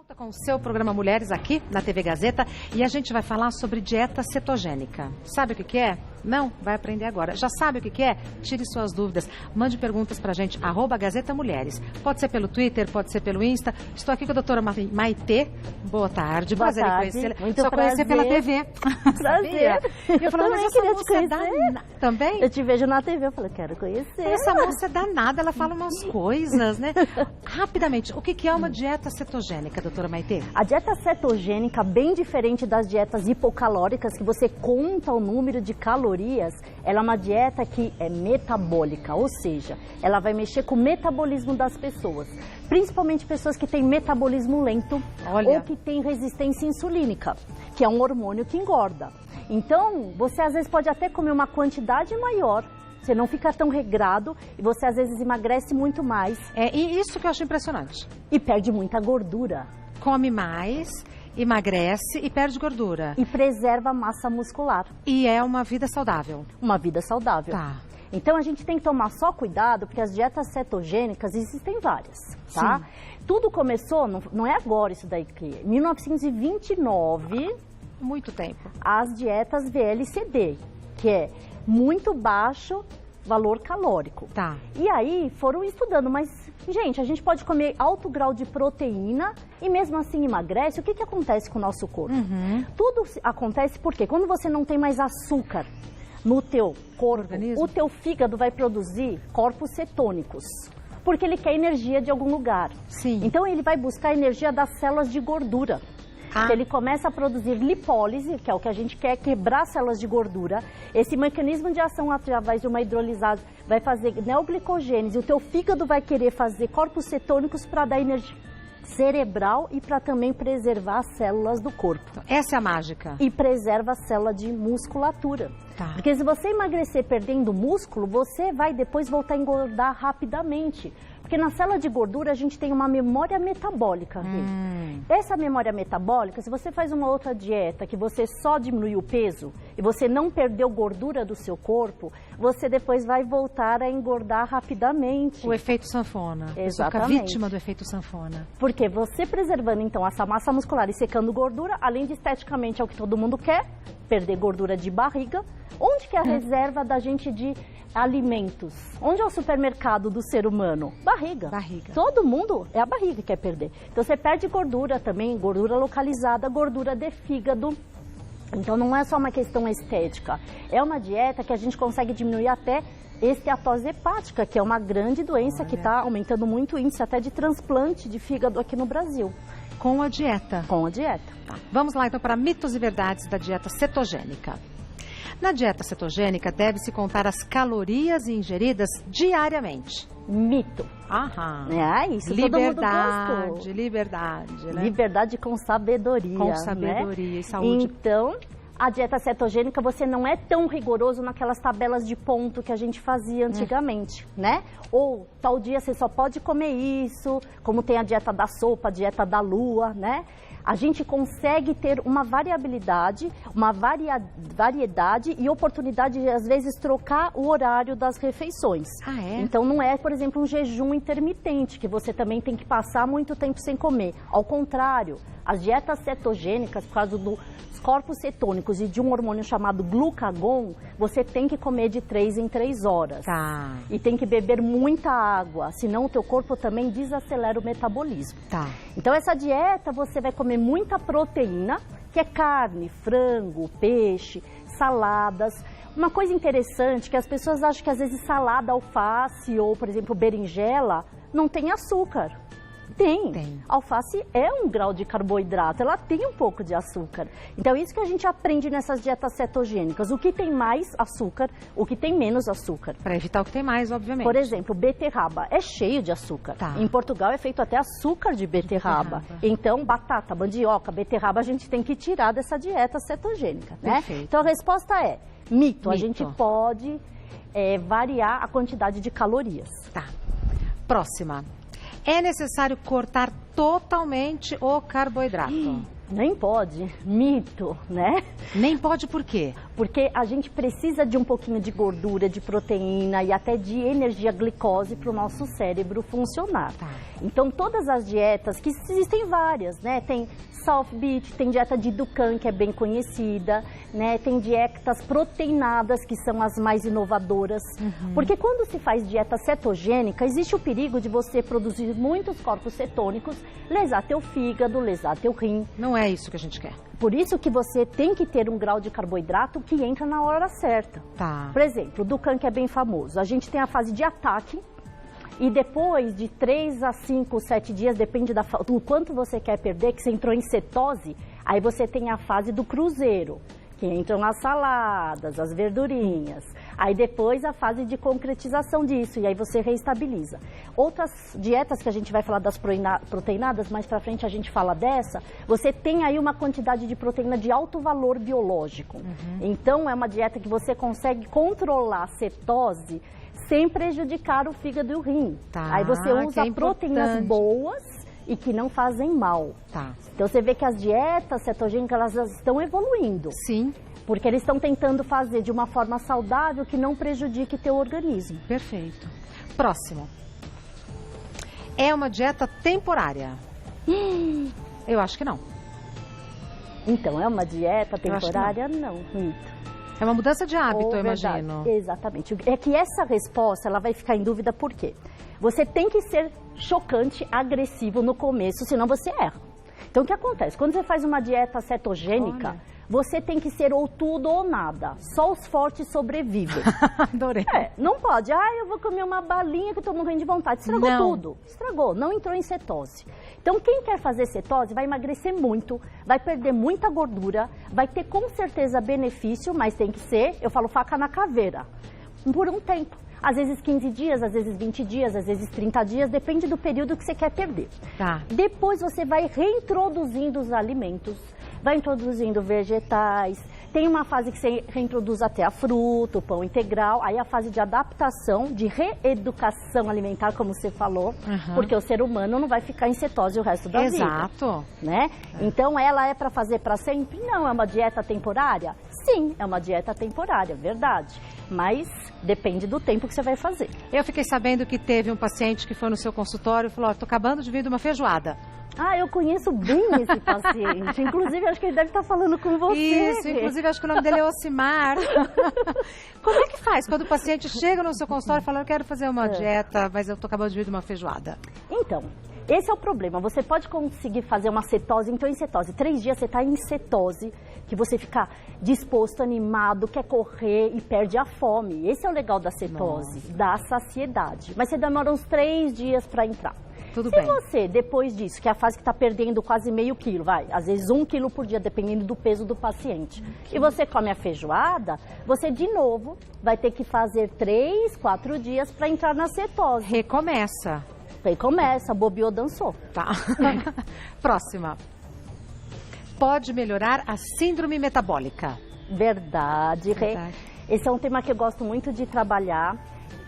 volta com o seu programa Mulheres aqui na TV Gazeta e a gente vai falar sobre dieta cetogênica. Sabe o que é? Não? Vai aprender agora. Já sabe o que é? Tire suas dúvidas. Mande perguntas pra gente, @Gazeta Mulheres. Pode ser pelo Twitter, pode ser pelo Insta. Estou aqui com a doutora Maitê. Boa tarde. Boa prazer tarde. em conhecê-la. Muito Só conhecer pela TV. Prazer. Eu falei, mas essa moça é danada. Também? Eu te vejo na TV, eu falei, quero conhecer. Essa moça é danada, ela fala umas coisas, né? Rapidamente, o que é uma dieta cetogênica, doutora Maitê? A dieta cetogênica, bem diferente das dietas hipocalóricas, que você conta o número de calorias, ela é uma dieta que é metabólica, ou seja, ela vai mexer com o metabolismo das pessoas. Principalmente pessoas que têm metabolismo lento. Olha. Ou que têm resistência insulínica, que é um hormônio que engorda. Então, você às vezes pode até comer uma quantidade maior, você não fica tão regrado e você às vezes emagrece muito mais. E isso que eu acho impressionante. E perde muita gordura. Come mais, emagrece e perde gordura. E preserva a massa muscular. E é uma vida saudável. Uma vida saudável. Tá. Então a gente tem que tomar só cuidado, porque as dietas cetogênicas existem várias, tá? Sim. Tudo começou, não é agora isso daí, em 1929, Muito tempo. as dietas VLCD, que é muito baixo valor calórico. Tá. E aí foram estudando, mas, gente, a gente pode comer alto grau de proteína e mesmo assim emagrece. O que acontece com o nosso corpo? Tudo acontece porque quando você não tem mais açúcar no teu corpo, Organismo. o teu fígado vai produzir corpos cetônicos, porque ele quer energia de algum lugar. Sim. Então ele vai buscar energia das células de gordura. Ah. Ele começa a produzir lipólise, que é o que a gente quer, quebrar células de gordura. Esse mecanismo de ação através de uma hidrolisase vai fazer neoglicogênese. O teu fígado vai querer fazer corpos cetônicos para dar energia cerebral e para também preservar as células do corpo. Essa é a mágica. E preserva a célula de musculatura. Tá. Porque se você emagrecer perdendo músculo, você vai depois voltar a engordar rapidamente. Porque na célula de gordura a gente tem uma memória metabólica. Essa memória metabólica, se você faz uma outra dieta que você só diminui o peso e você não perdeu gordura do seu corpo, você depois vai voltar a engordar rapidamente. O efeito sanfona. A pessoa fica Exatamente. vítima do efeito sanfona. Porque você preservando então essa massa muscular e secando gordura, além de esteticamente é o que todo mundo quer, perder gordura de barriga. Onde que é a reserva da gente de alimentos? Onde é o supermercado do ser humano? Barriga. Barriga. Todo mundo é a barriga que quer perder. Então você perde gordura também, gordura localizada, gordura de fígado. Então não é só uma questão estética, é uma dieta que a gente consegue diminuir até esteatose hepática, que é uma grande doença que está aumentando muito o índice até de transplante de fígado aqui no Brasil. Com a dieta. Com a dieta. Tá. Vamos lá então para mitos e verdades da dieta cetogênica. Na dieta cetogênica deve-se contar as calorias ingeridas diariamente. Mito. Aham. Isso todo mundo Liberdade, gostou. liberdade, né? Liberdade com sabedoria. Com sabedoria e saúde. Então, a dieta cetogênica você não é tão rigoroso naquelas tabelas de ponto que a gente fazia antigamente, né? Ou tal dia você só pode comer isso, como tem a dieta da sopa, a dieta da lua, né? A gente consegue ter uma variabilidade, uma variedade e oportunidade de, às vezes, trocar o horário das refeições. Ah, é? Então, não é, por exemplo, um jejum intermitente, que você também tem que passar muito tempo sem comer. Ao contrário, as dietas cetogênicas, por causa dos corpos cetônicos e de um hormônio chamado glucagon, você tem que comer de 3 em 3 horas. Tá. E tem que beber muita água, senão o teu corpo também desacelera o metabolismo. Tá. Então essa dieta você vai comer muita proteína, que é carne, frango, peixe, saladas. Uma coisa interessante que as pessoas acham que às vezes salada, alface ou, por exemplo, berinjela não tem açúcar. Tem. Alface é um grau de carboidrato, ela tem um pouco de açúcar. Então, isso que a gente aprende nessas dietas cetogênicas. O que tem mais açúcar, o que tem menos açúcar. Para evitar o que tem mais, obviamente. Por exemplo, beterraba é cheio de açúcar. Tá. Em Portugal é feito até açúcar de beterraba. Então, batata, mandioca, beterraba, a gente tem que tirar dessa dieta cetogênica, né? Perfeito. Então, a resposta é mito. A Mito. gente pode variar a quantidade de calorias. Tá. Próxima. É necessário cortar totalmente o carboidrato. Nem pode, mito, né? Nem pode por quê? Porque a gente precisa de um pouquinho de gordura, de proteína e até de energia glicose para o nosso cérebro funcionar. Tá. Então, todas as dietas, que existem várias, né? Tem South Beach, tem dieta de Dukan, que é bem conhecida, né? Tem dietas proteinadas, que são as mais inovadoras. Porque quando se faz dieta cetogênica, existe o perigo de você produzir muitos corpos cetônicos, lesar teu fígado, lesar teu rim. Não é isso que a gente quer. Por isso que você tem que ter um grau de carboidrato que entra na hora certa. Tá. Por exemplo, o Dukan, que é bem famoso. A gente tem a fase de ataque e depois de 3 a 5, 7 dias, depende do quanto você quer perder, que você entrou em cetose, aí você tem a fase do cruzeiro, que entram as saladas, as verdurinhas. Aí depois a fase de concretização disso, e aí você reestabiliza. Outras dietas que a gente vai falar das proteinadas, mais pra frente a gente fala dessa, você tem aí uma quantidade de proteína de alto valor biológico. Então é uma dieta que você consegue controlar a cetose sem prejudicar o fígado e o rim. Tá, aí você usa proteínas boas e que não fazem mal. Tá. Então você vê que as dietas cetogênicas, elas estão evoluindo. Sim. Porque eles estão tentando fazer de uma forma saudável que não prejudique teu organismo. Perfeito. Próximo. É uma dieta temporária? Eu acho que não. Então, é uma dieta temporária? Não. É uma mudança de hábito, eu verdade. imagino. Exatamente. É que essa resposta, ela vai ficar em dúvida por quê? Você tem que ser chocante, agressivo no começo, senão você erra. Então, o que acontece? Quando você faz uma dieta cetogênica, você tem que ser ou tudo ou nada. Só os fortes sobrevivem. Adorei. Não pode. Eu vou comer uma balinha que eu tô morrendo de vontade. Estragou tudo. Estragou. Não entrou em cetose. Então, quem quer fazer cetose vai emagrecer muito, vai perder muita gordura, vai ter com certeza benefício, mas tem que ser, eu falo, faca na caveira, por um tempo. Às vezes 15 dias, às vezes 20 dias, às vezes 30 dias, depende do período que você quer perder. Tá. Depois você vai reintroduzindo os alimentos, vai introduzindo vegetais, tem uma fase que você reintroduz até a fruta, o pão integral, aí a fase de adaptação, de reeducação alimentar, como você falou, porque o ser humano não vai ficar em cetose o resto da vida. Exato. Né? Então, ela é para fazer para sempre? Não, é uma dieta temporária? Sim, é uma dieta temporária, verdade. Mas depende do tempo que você vai fazer. Eu fiquei sabendo que teve um paciente que foi no seu consultório e falou, tô acabando de vir de uma feijoada. Eu conheço bem esse paciente. Inclusive, acho que ele deve estar falando com você. Isso, inclusive, acho que o nome dele é Ocimar. Como é que faz quando o paciente chega no seu consultório e fala, eu quero fazer uma dieta, mas eu tô acabando de vir de uma feijoada? Então, esse é o problema. Você pode conseguir fazer uma cetose, então em cetose. 3 dias você está em cetose, que você fica disposto, animado, quer correr e perde a fome. Esse é o legal da cetose, da saciedade. Mas você demora uns 3 dias para entrar. Tudo Se bem. você, depois disso, que é a fase que está perdendo quase meio quilo, às vezes 1 quilo por dia, dependendo do peso do paciente, e você come a feijoada, você de novo vai ter que fazer 3, 4 dias para entrar na cetose. Recomeça. Aí começa, bobeou, dançou. Tá. Próxima. Pode melhorar a síndrome metabólica? Verdade. Esse é um tema que eu gosto muito de trabalhar.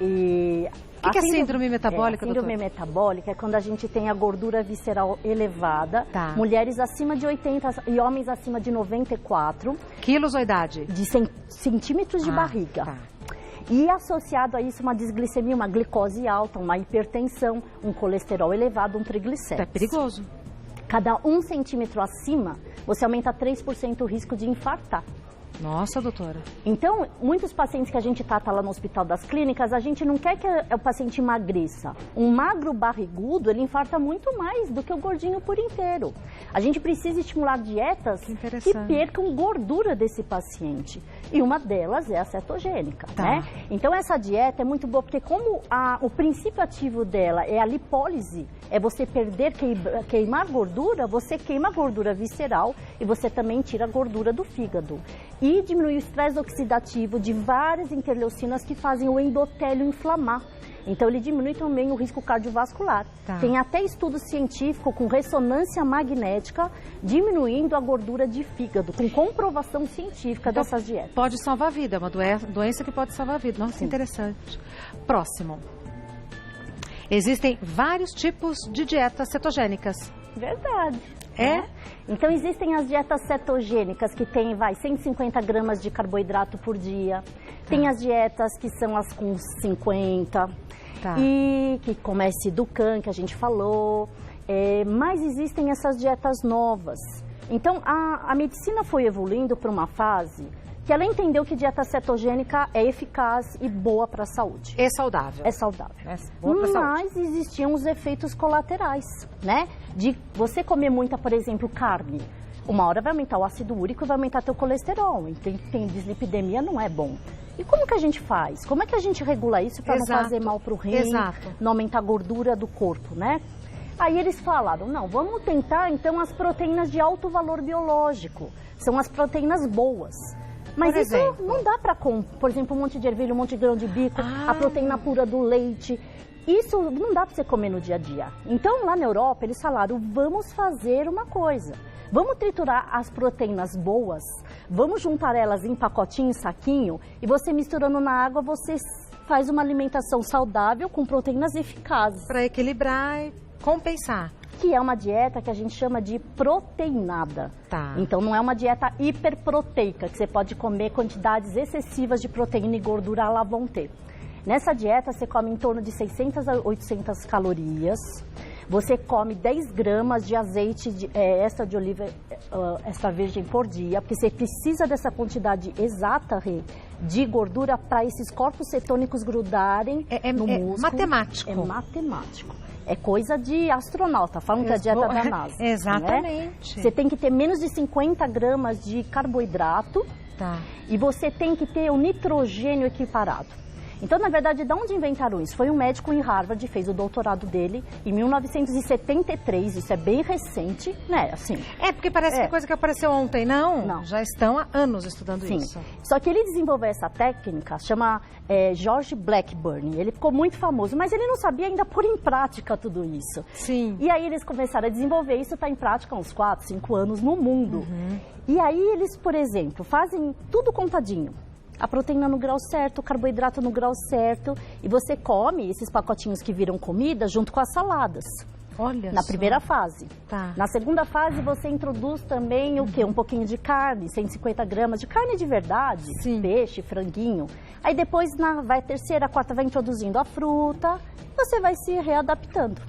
E o que é síndrome metabólica, doutora? Síndrome metabólica é quando a gente tem a gordura visceral elevada, mulheres acima de 80 e homens acima de 94. Quilos ou idade? De centímetros de barriga. E associado a isso uma desglicemia, uma glicose alta, uma hipertensão, um colesterol elevado, um triglicéridos. É perigoso. Cada 1 centímetro acima, você aumenta 3% o risco de infartar. Nossa, doutora. Então, muitos pacientes que a gente trata lá no Hospital das Clínicas, a gente não quer que o paciente emagreça. Um magro barrigudo, ele infarta muito mais do que o gordinho por inteiro. A gente precisa estimular dietas que percam gordura desse paciente. E uma delas é a cetogênica, né? Então, essa dieta é muito boa, porque como o princípio ativo dela é a lipólise, é você perder, queimar gordura, você queima a gordura visceral e você também tira a gordura do fígado. E diminui o estresse oxidativo de várias interleucinas que fazem o endotélio inflamar. Então, ele diminui também o risco cardiovascular. Tem até estudo científico com ressonância magnética diminuindo a gordura de fígado, com comprovação científica dessas dietas. Pode salvar a vida, é uma doença que pode salvar a vida. Nossa, interessante. Próximo. Existem vários tipos de dietas cetogênicas. Verdade. É? Então existem as dietas cetogênicas que tem, 150 gramas de carboidrato por dia. Tem as dietas que são as com 50. E que comece do Dukan, que a gente falou. Mas existem essas dietas novas. Então a medicina foi evoluindo para uma fase que ela entendeu que dieta cetogênica é eficaz e boa para a saúde. É saudável. É saudável. Boa pra saúde. Mas existiam os efeitos colaterais, né? De você comer muita, por exemplo, carne. Uma hora vai aumentar o ácido úrico e vai aumentar teu colesterol. Então, tem dislipidemia, não é bom. E como que a gente faz? Como é que a gente regula isso para não fazer mal para o rim, não aumentar a gordura do corpo, né? Aí eles falaram, não, vamos tentar então as proteínas de alto valor biológico. São as proteínas boas. Mas isso não dá para por exemplo, um monte de ervilha, um monte de grão de bico, a proteína pura do leite. Isso não dá para você comer no dia a dia. Então, lá na Europa, eles falaram, vamos fazer uma coisa. Vamos triturar as proteínas boas, vamos juntar elas em pacotinho, em saquinho, e você misturando na água, você faz uma alimentação saudável com proteínas eficazes. Para equilibrar e compensar. Que é uma dieta que a gente chama de proteinada. Então não é uma dieta hiperproteica, que você pode comer quantidades excessivas de proteína e gordura lá vão ter. Nessa dieta você come em torno de 600 a 800 calorias, você come 10 gramas de azeite extra de oliva extra virgem por dia, porque você precisa dessa quantidade exata de gordura para esses corpos cetônicos grudarem no músculo. Matemático. É matemático. É coisa de astronauta, falam que é a dieta da NASA. Exatamente. Né? Você tem que ter menos de 50 gramas de carboidrato e você tem que ter o nitrogênio equiparado. Então, na verdade, de onde inventaram isso? Foi um médico em Harvard, fez o doutorado dele em 1973, isso é bem recente, né? Assim, porque parece que é coisa que apareceu ontem, não? Não. Já estão há anos estudando isso. Só que ele desenvolveu essa técnica, chama George Blackburn, ele ficou muito famoso, mas ele não sabia ainda pôr em prática tudo isso. Sim. E aí eles começaram a desenvolver isso, está em prática há uns 4, 5 anos no mundo. E aí eles, por exemplo, fazem tudo contadinho. A proteína no grau certo, o carboidrato no grau certo. E você come esses pacotinhos que viram comida junto com as saladas. Olha na só. Primeira fase. Tá. Na segunda fase, você introduz também o quê? Um pouquinho de carne, 150 gramas de carne de verdade. Sim. Peixe, franguinho. Aí depois, vai terceira, quarta, vai introduzindo a fruta. Você vai se readaptando.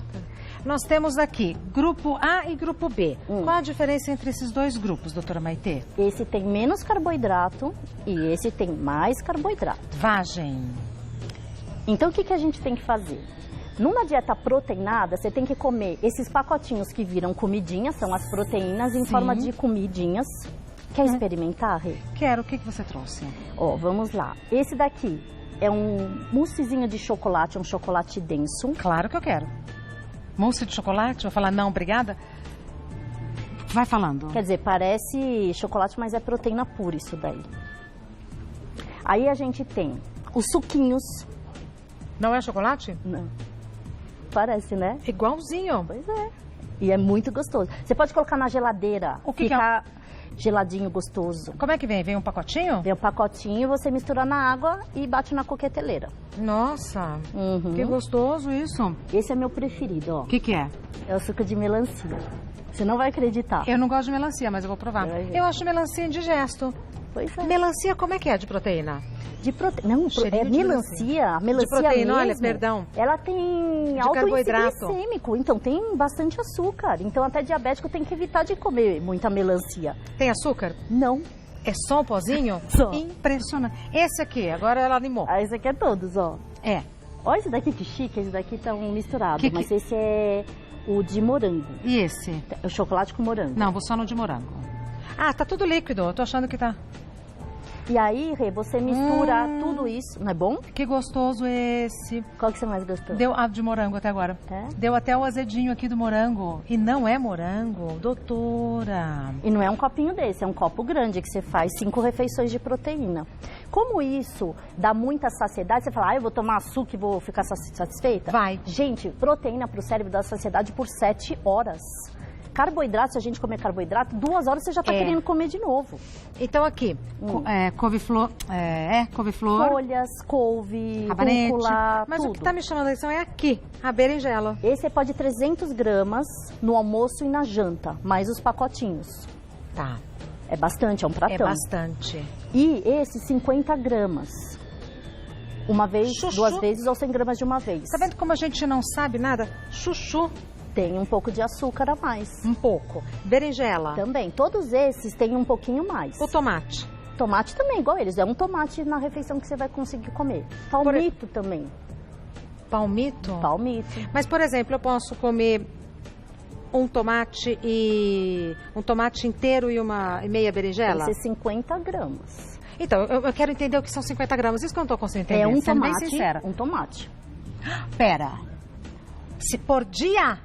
Nós temos aqui grupo A e grupo B. Qual a diferença entre esses dois grupos, doutora Maitê? Esse tem menos carboidrato e esse tem mais carboidrato. Vagem. Então, o que a gente tem que fazer? Numa dieta proteinada, você tem que comer esses pacotinhos que viram comidinhas, são as proteínas em forma de comidinhas. Quer experimentar, Rê? Quero. O que você trouxe? Ó, vamos lá. Esse daqui é um moussezinho de chocolate, um chocolate denso. Claro que eu quero. Mousse de chocolate? Vou falar não, obrigada? Vai falando. Quer dizer, parece chocolate, mas é proteína pura isso daí. Aí a gente tem os suquinhos. Não é chocolate? Não. Parece, né? Igualzinho. Pois é. E é muito gostoso. Você pode colocar na geladeira. O que ficar geladinho, gostoso. Como é que vem? Vem um pacotinho? Vem um pacotinho, você mistura na água e bate na coqueteleira. Nossa, que gostoso isso. Esse é meu preferido, ó. O que é? É o suco de melancia. Você não vai acreditar. Eu não gosto de melancia, mas eu vou provar. Eu acho melancia indigesto. Pois é. Melancia, como é que é de proteína? De proteína. Não, é melancia. A melancia de proteína, mesmo, olha, perdão. Ela tem alto carboidrato. índice glicêmico, então tem bastante açúcar. Então até diabético tem que evitar de comer muita melancia. Tem açúcar? Não. É só um pozinho? Só. Impressionante. Esse aqui, agora ela animou. Ah, esse aqui é todos, ó. É. Olha esse daqui que chique, esse daqui tá misturado. Mas esse é o de morango. E esse? O chocolate com morango. Não, vou só no de morango. Ah, tá tudo líquido, eu tô achando que tá... E aí, Rê, você mistura tudo isso, não é bom? Que gostoso esse. Qual que você mais gostou? Deu de morango até agora. É? Deu até o azedinho aqui do morango. E não é morango, doutora. E não é um copinho desse, é um copo grande que você faz 5 refeições de proteína. Como isso dá muita saciedade, você fala, eu vou tomar açúcar e vou ficar satisfeita? Vai. Gente, proteína para o cérebro dá saciedade por 7 horas. carboidrato, se a gente comer carboidrato, 2 horas você já está querendo comer de novo. Então aqui, couve-flor, couve-flor. Folhas, couve, rabanete. rúcula, Mas tudo. o que está me chamando a atenção é aqui, a berinjela. Esse pode 300 gramas no almoço e na janta, mais os pacotinhos. Tá. É bastante, é um pratão. É bastante. E esse 50 gramas. Uma vez, Chuchu. 2 vezes ou 100 gramas de uma vez. Tá vendo como a gente não sabe nada? Chuchu. Tem um pouco de açúcar a mais. Um pouco. Berinjela. Também. Todos esses têm um pouquinho mais. O tomate. Tomate também, igual eles. É um tomate na refeição que você vai conseguir comer. Palmito também. Palmito? Palmito. Mas, por exemplo, eu posso comer um tomate inteiro e meia berinjela? Tem que ser 50 gramas. Então, eu quero entender o que são 50 gramas. Isso que eu não tô conseguindo entender. É um sendo bem tomate. sincera. Um tomate. Pera. Se por dia?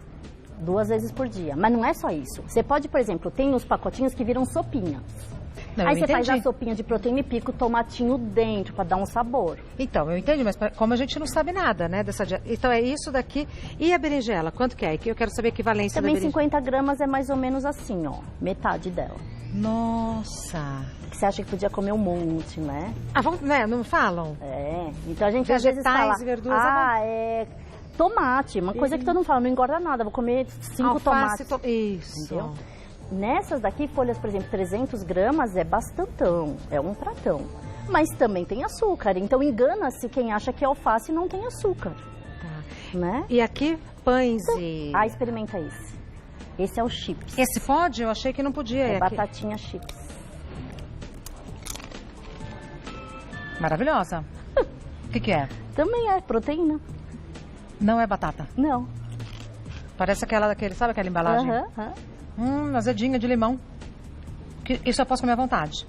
2 vezes por dia. Mas não é só isso. Você pode, por exemplo, tem os pacotinhos que viram sopinhas. Não, Aí eu você faz entendi. a sopinha de proteína e pica o tomatinho dentro para dar um sabor. Então, eu entendi, mas como a gente não sabe nada, né, dessa dieta. Então, é isso daqui. E a berinjela, quanto que é? Que eu quero saber a equivalência Também da berinjela. 50 gramas é mais ou menos assim, ó. Metade dela. Nossa. Que você acha que podia comer um monte, né? Ah, vamos, né, não falam? É. Então a gente às vezes Vegetais fala, e verduras, é tomate. Uma coisa que todo mundo fala, não engorda nada. Vou comer 5 Alface, tomates. Isso. Entendeu? Nessas daqui, folhas, por exemplo, 300 gramas é bastantão, é um pratão. Mas também tem açúcar, então engana-se quem acha que alface não tem açúcar, Tá. né? E aqui, pães e... Ah, experimenta esse. Esse é o chips. Esse pode? Eu achei que não podia. É Aqui. batatinha chips. Maravilhosa. O que é? Também é proteína. Não é batata. Não. Parece sabe aquela embalagem? Aham. Azedinha de limão. Isso eu posso comer à vontade.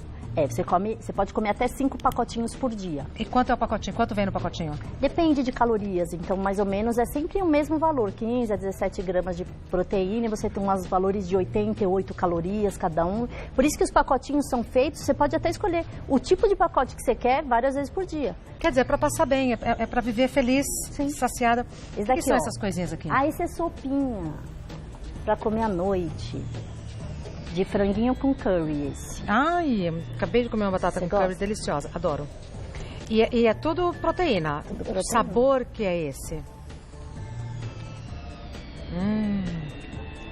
Você pode comer até 5 pacotinhos por dia. E quanto é o pacotinho? Quanto vem no pacotinho? Depende de calorias, então mais ou menos é sempre o mesmo valor, 15 a 17 gramas de proteína, e você tem uns valores de 88 calorias cada um. Por isso que os pacotinhos são feitos, você pode até escolher o tipo de pacote que você quer várias vezes por dia. Quer dizer, é pra passar bem, é pra viver feliz, saciada. Esse O daqui, que são ó. essas coisinhas aqui? Ah, esse é sopinha para comer à noite. De franguinho com curry esse. Ai, acabei de comer uma batata Você com curry gosta? deliciosa, adoro. E é tudo proteína. Tudo O proteína. sabor que é esse?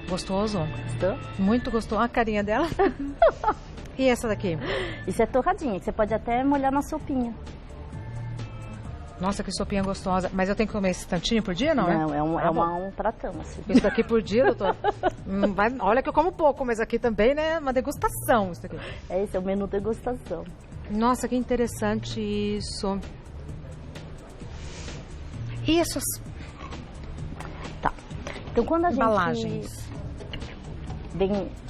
Gostoso. Gostou? Muito gostoso. Olha a carinha dela. E essa daqui? Isso é torradinha, que você pode até molhar na sopinha. Nossa, que sopinha gostosa. Mas eu tenho que comer esse tantinho por dia, não é? Não, Ah, bom. um pratão, assim. Isso daqui por dia, doutor. Olha que eu como pouco, mas aqui também, né? Uma degustação isso daqui. Esse é o menu degustação. Nossa, que interessante isso. E essas Tá. Então quando a gente... embalagens?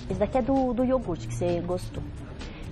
Esse daqui é do iogurte que você gostou.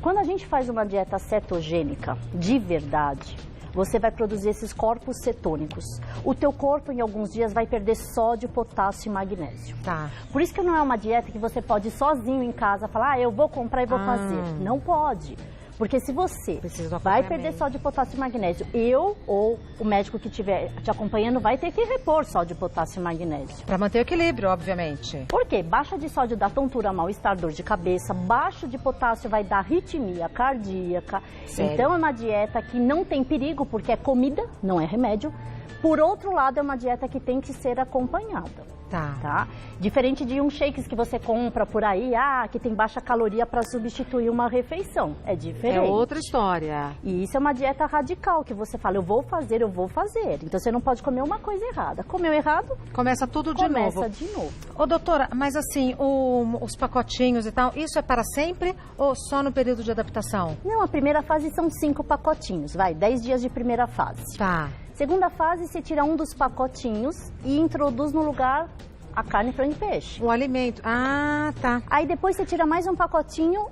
Quando a gente faz uma dieta cetogênica de verdade, você vai produzir esses corpos cetônicos. O teu corpo, em alguns dias, vai perder sódio, potássio e magnésio. Tá. Por isso que não é uma dieta que você pode ir sozinho em casa falar, eu vou comprar e vou fazer. Não pode. Porque se você Precisa do vai acompanhamento. perder sódio, potássio e magnésio, eu ou o médico que estiver te acompanhando vai ter que repor sódio, potássio e magnésio. Para manter o equilíbrio, obviamente. Por quê? Baixa de sódio dá tontura, mal-estar, dor de cabeça. Baixo de potássio vai dar arritmia cardíaca. Sério? Então é uma dieta que não tem perigo, porque é comida, não é remédio. Por outro lado, é uma dieta que tem que ser acompanhada. Tá? Diferente de um shakes que você compra por aí, que tem baixa caloria para substituir uma refeição. É diferente. É outra história. E isso é uma dieta radical, que você fala, eu vou fazer. Então você não pode comer uma coisa errada. Comeu errado, Começa tudo de começa novo. de novo. Ô, doutora, mas assim, os pacotinhos e tal, isso é para sempre ou só no período de adaptação? Não, a primeira fase são 5 pacotinhos, 10 dias de primeira fase. Tá. Segunda fase, você tira um dos pacotinhos e introduz no lugar a carne, frango e peixe. O alimento. Ah, tá. Aí depois você tira mais um pacotinho,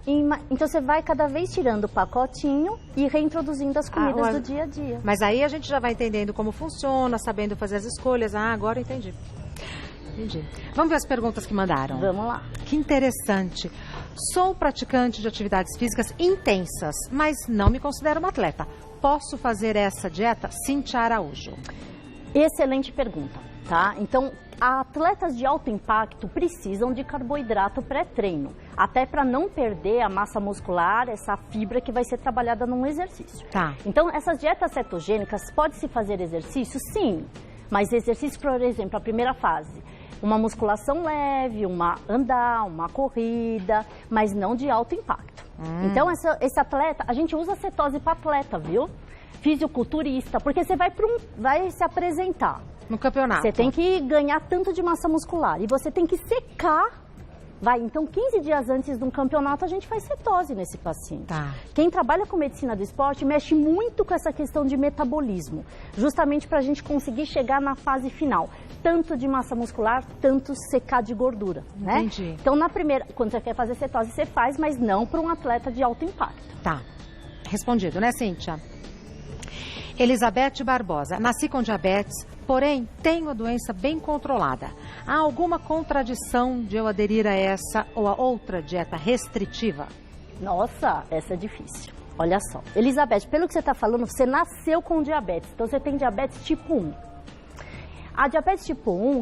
então você vai cada vez tirando o pacotinho e reintroduzindo as comidas do dia a dia. Mas aí a gente já vai entendendo como funciona, sabendo fazer as escolhas. Ah, agora eu entendi. Entendi. Vamos ver as perguntas que mandaram. Vamos lá. Que interessante. Sou praticante de atividades físicas intensas, mas não me considero uma atleta. Posso fazer essa dieta? Cíntia Araújo. Excelente pergunta. tá? Então, atletas de alto impacto precisam de carboidrato pré-treino, até para não perder a massa muscular, essa fibra que vai ser trabalhada num exercício. Tá. Então, essas dietas cetogênicas, pode-se fazer exercício? Sim, mas exercício, por exemplo, a primeira fase, uma musculação leve, andar, uma corrida, mas não de alto impacto. Então, esse atleta, a gente usa cetose para atleta, viu? Fisiculturista, porque você vai se apresentar. No campeonato. Você tem que ganhar tanto de massa muscular e você tem que secar. Então 15 dias antes de um campeonato a gente faz cetose nesse paciente. Tá. Quem trabalha com medicina do esporte mexe muito com essa questão de metabolismo, justamente para a gente conseguir chegar na fase final, tanto de massa muscular, tanto secar de gordura, né? Entendi. Então na primeira, quando você quer fazer cetose, você faz, mas não para um atleta de alto impacto. Tá. Respondido, né, Cíntia? Elizabeth Barbosa. Nasci com diabetes, porém tenho a doença bem controlada. Há alguma contradição de eu aderir a essa ou a outra dieta restritiva? Nossa, essa é difícil. Olha só. Elizabeth, pelo que você está falando, você nasceu com diabetes. Então você tem diabetes tipo 1. A diabetes tipo 1,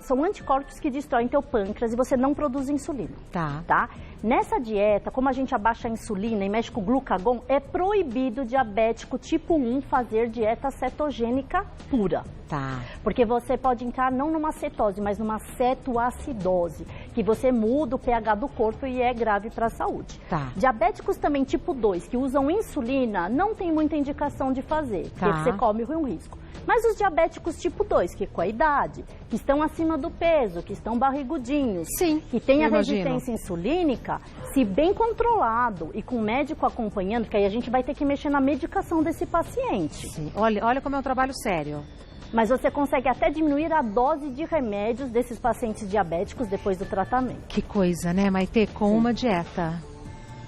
são anticorpos que destroem teu pâncreas e você não produz insulina. Tá? Nessa dieta, como a gente abaixa a insulina e mexe com o glucagon, é proibido diabético tipo 1 fazer dieta cetogênica pura. Tá. Porque você pode entrar não numa cetose, mas numa cetoacidose, que você muda o pH do corpo e é grave para a saúde. Tá. Diabéticos também tipo 2, que usam insulina, não tem muita indicação de fazer, porque você corre um risco. Mas os diabéticos tipo 2, que com a idade, que estão acima do peso, que estão barrigudinhos, sim, que têm a resistência insulínica, se bem controlado e com o médico acompanhando, porque aí a gente vai ter que mexer na medicação desse paciente. Sim. Olha como é um trabalho sério. Mas você consegue até diminuir a dose de remédios desses pacientes diabéticos depois do tratamento. Que coisa, né, Maitê? Com uma dieta.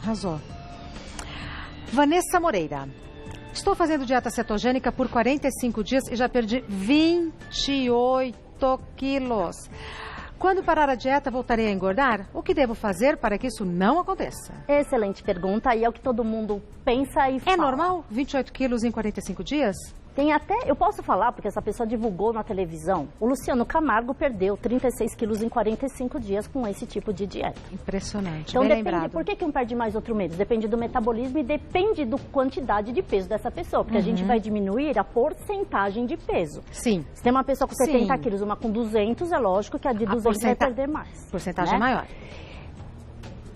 Arrasou. Vanessa Moreira. Estou fazendo dieta cetogênica por 45 dias e já perdi 28 quilos. Quando parar a dieta, voltarei a engordar? O que devo fazer para que isso não aconteça? Excelente pergunta, e é o que todo mundo pensa e fala. É normal 28 quilos em 45 dias? Tem até, eu posso falar, porque essa pessoa divulgou na televisão, o Luciano Camargo perdeu 36 quilos em 45 dias com esse tipo de dieta. Impressionante, então bem depende, lembrado. Por que um perde mais, outro menos? Depende do metabolismo e depende da quantidade de peso dessa pessoa, porque a gente vai diminuir a porcentagem de peso. Sim. Se tem uma pessoa com 70 quilos, uma com 200, é lógico que a de 200 vai perder mais. Porcentagem maior.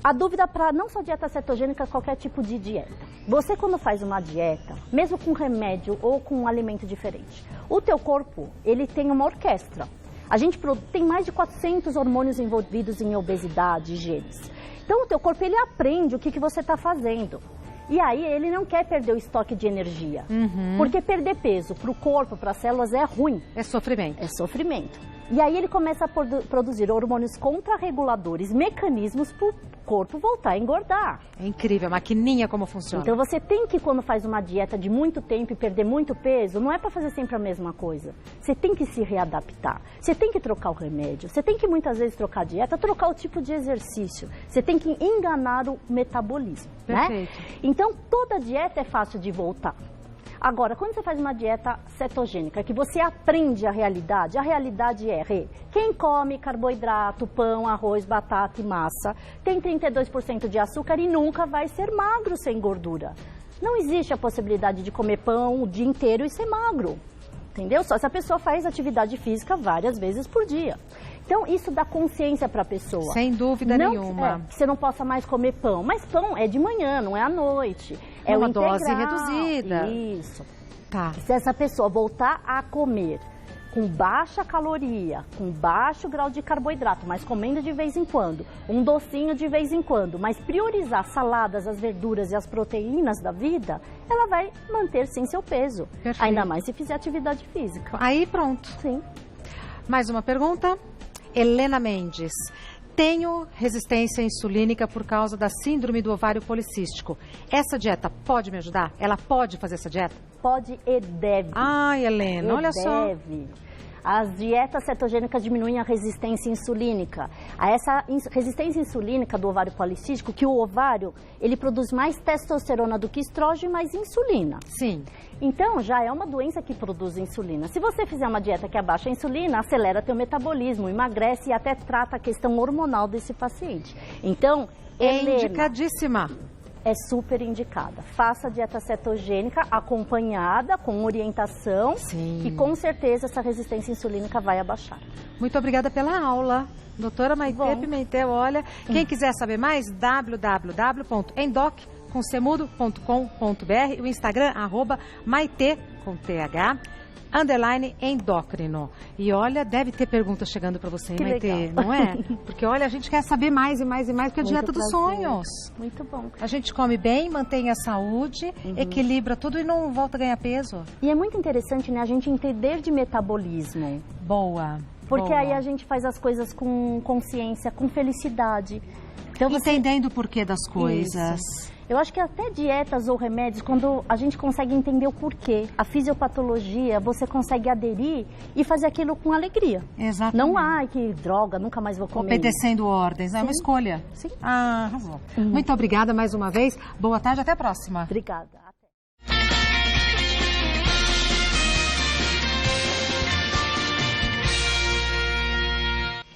A dúvida para não só dieta cetogênica, qualquer tipo de dieta. Você quando faz uma dieta, mesmo com remédio ou com um alimento diferente, o teu corpo, ele tem uma orquestra. A gente tem mais de 400 hormônios envolvidos em obesidade e genes. Então o teu corpo, ele aprende o que você está fazendo. E aí ele não quer perder o estoque de energia. Porque perder peso para o corpo, para as células é ruim. É sofrimento. É sofrimento. E aí ele começa a produzir hormônios contrarreguladores, mecanismos para o corpo voltar a engordar. É incrível, a maquininha como funciona. Então você tem que, quando faz uma dieta de muito tempo e perder muito peso, não é para fazer sempre a mesma coisa. Você tem que se readaptar, você tem que trocar o remédio, você tem que muitas vezes trocar a dieta, trocar o tipo de exercício. Você tem que enganar o metabolismo, perfeito, né? Então toda dieta é fácil de voltar. Agora, quando você faz uma dieta cetogênica, que você aprende a realidade é quem come carboidrato, pão, arroz, batata e massa, tem 32% de açúcar e nunca vai ser magro sem gordura. Não existe a possibilidade de comer pão o dia inteiro e ser magro, entendeu? Só se a pessoa faz atividade física várias vezes por dia. Então, isso dá consciência para a pessoa. Sem dúvida nenhuma. Que você não possa mais comer pão. Mas pão é de manhã, não é à noite. É uma integral. dose reduzida. Isso. Tá. Se essa pessoa voltar a comer com baixa caloria, com baixo grau de carboidrato, mas comendo de vez em quando, um docinho de vez em quando, mas priorizar saladas, as verduras e as proteínas da vida, ela vai manter sim seu peso. Perfeito. Ainda mais se fizer atividade física. Aí pronto. Sim. Mais uma pergunta. Helena Mendes. Tenho resistência insulínica por causa da síndrome do ovário policístico. Essa dieta pode me ajudar? Ela pode fazer essa dieta? Pode e deve. Ai, Helena, olha só. Deve. As dietas cetogênicas diminuem a resistência insulínica. Essa resistência insulínica do ovário policístico, que o ovário, ele produz mais testosterona do que estrógeno e mais insulina. Sim. Então, já é uma doença que produz insulina. Se você fizer uma dieta que abaixa a insulina, acelera teu metabolismo, emagrece e até trata a questão hormonal desse paciente. Então, Helena, indicadíssima. É super indicada. Faça a dieta cetogênica acompanhada, com orientação. Sim. E com certeza essa resistência insulínica vai abaixar. Muito obrigada pela aula. Doutora Maitê Pimentel, olha, quem quiser saber mais, www.endoc.com.br, o Instagram, @maitê, com TH, _endócrino. E olha, deve ter perguntas chegando para você, Que Maitê, legal. não é? Porque olha, a gente quer saber mais e mais e mais, porque é a dieta dos sonhos. Muito bom. A gente come bem, mantém a saúde, equilibra tudo e não volta a ganhar peso. E é muito interessante, né, a gente entender de metabolismo. Boa. Porque boa. aí a gente faz as coisas com consciência, com felicidade. Então, Entendendo o porquê das coisas. Isso. Eu acho que até dietas ou remédios, quando a gente consegue entender o porquê, a fisiopatologia, você consegue aderir e fazer aquilo com alegria. Exatamente. Não há que droga, nunca mais vou comer. Obedecendo ordens, é uma escolha. Sim. Ah, arrasou. Muito obrigada mais uma vez. Boa tarde, até a próxima. Obrigada.